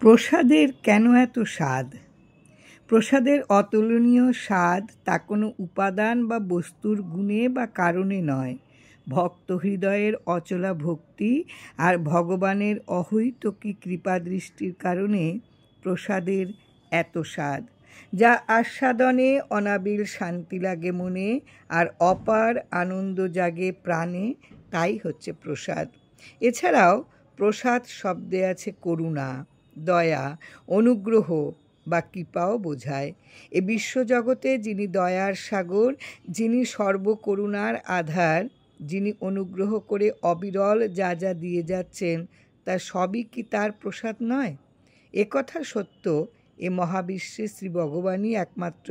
প্রসাদের কেন এত স্বাদ? প্রসাদের অতুলনীয় স্বাদ তা কোনো উপাদান বা বস্তুর গুণে বা কারণে নয়, ভক্ত হৃদয়ের অচলা ভক্তি আর ভগবানের অহৈতুকী কৃপাদৃষ্টির কারণে প্রসাদের এত স্বাদ, যা আস্বাদনে অনাবিল শান্তি লাগে মনে আর অপার আনন্দ জাগে প্রাণে। তাই হচ্ছে প্রসাদ। এছাড়াও প্রসাদ শব্দে আছে করুণা, দয়া, অনুগ্রহ বা কৃপাও বোঝায়। এ বিশ্বজগতে যিনি দয়ার সাগর, যিনি সর্বকরুণার আধার, যিনি অনুগ্রহ করে অবিরল যা যা দিয়ে যাচ্ছেন তা সবই কি তার প্রসাদ নয়? একথা সত্য, এ মহাবিশ্বে শ্রী ভগবানই একমাত্র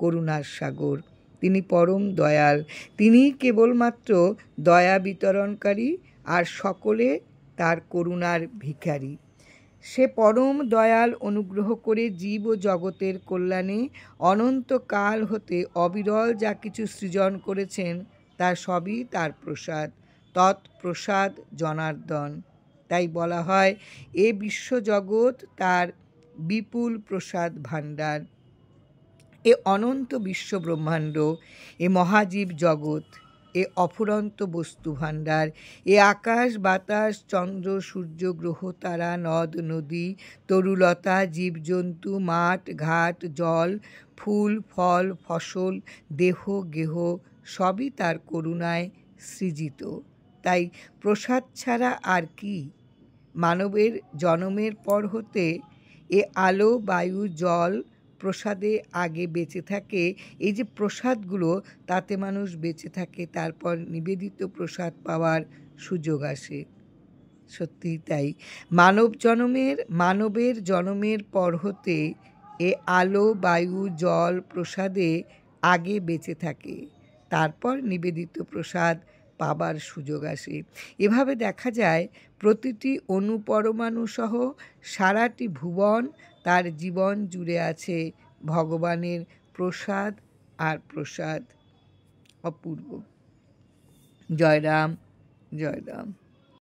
করুণার সাগর। তিনি পরম দয়াল, তিনি কেবলমাত্র দয়া বিতরণকারী আর সকলে তার করুণার ভিখারি। সে পরম দয়াল অনুগ্রহ করে জীব ও জগতের কল্যাণে অনন্তকাল হতে অবিরল যা কিছু সৃজন করেছেন তা সবই তার প্রসাদ। তৎপ্রসাদ জনার্দন। তাই বলা হয় এ বিশ্বজগৎ তার বিপুল প্রসাদ ভাণ্ডার। এ অনন্ত বিশ্ব ব্রহ্মাণ্ড, এ মহাজীব জগৎ, এ অফুরন্ত বস্তু ভাণ্ডার, এ আকাশ বাতাস চন্দ্র সূর্য গ্রহ তারা নদ নদী তরুলতা জীবজন্তু মাঠ ঘাট জল ফুল ফল ফসল দেহ গেহ সবই তার করুণায় সৃজিত। তাই প্রসাদ ছাড়া আর কি? মানবের জন্মের পর হতে এ আলো বায়ু জল প্রসাদে আগে বেঁচে থাকে। এই যে প্রসাদগুলো, তাতে মানুষ বেঁচে থাকে, তারপর নিবেদিত প্রসাদ পাওয়ার সুযোগ আসে। সত্যিই তাই, মানবের জন্মের পর হতে এ আলো বায়ু জল প্রসাদে আগে বেঁচে থাকে, তারপর নিবেদিত প্রসাদ পাবার সুযোগ আসে। এভাবে দেখা যায় প্রতিটি অনুপরমাণু সহ সারাটি ভুবন, তার জীবন জুড়ে আছে ভগবানের প্রসাদ আর প্রসাদ। অপূর্ব। জয় রাম, জয় রাম।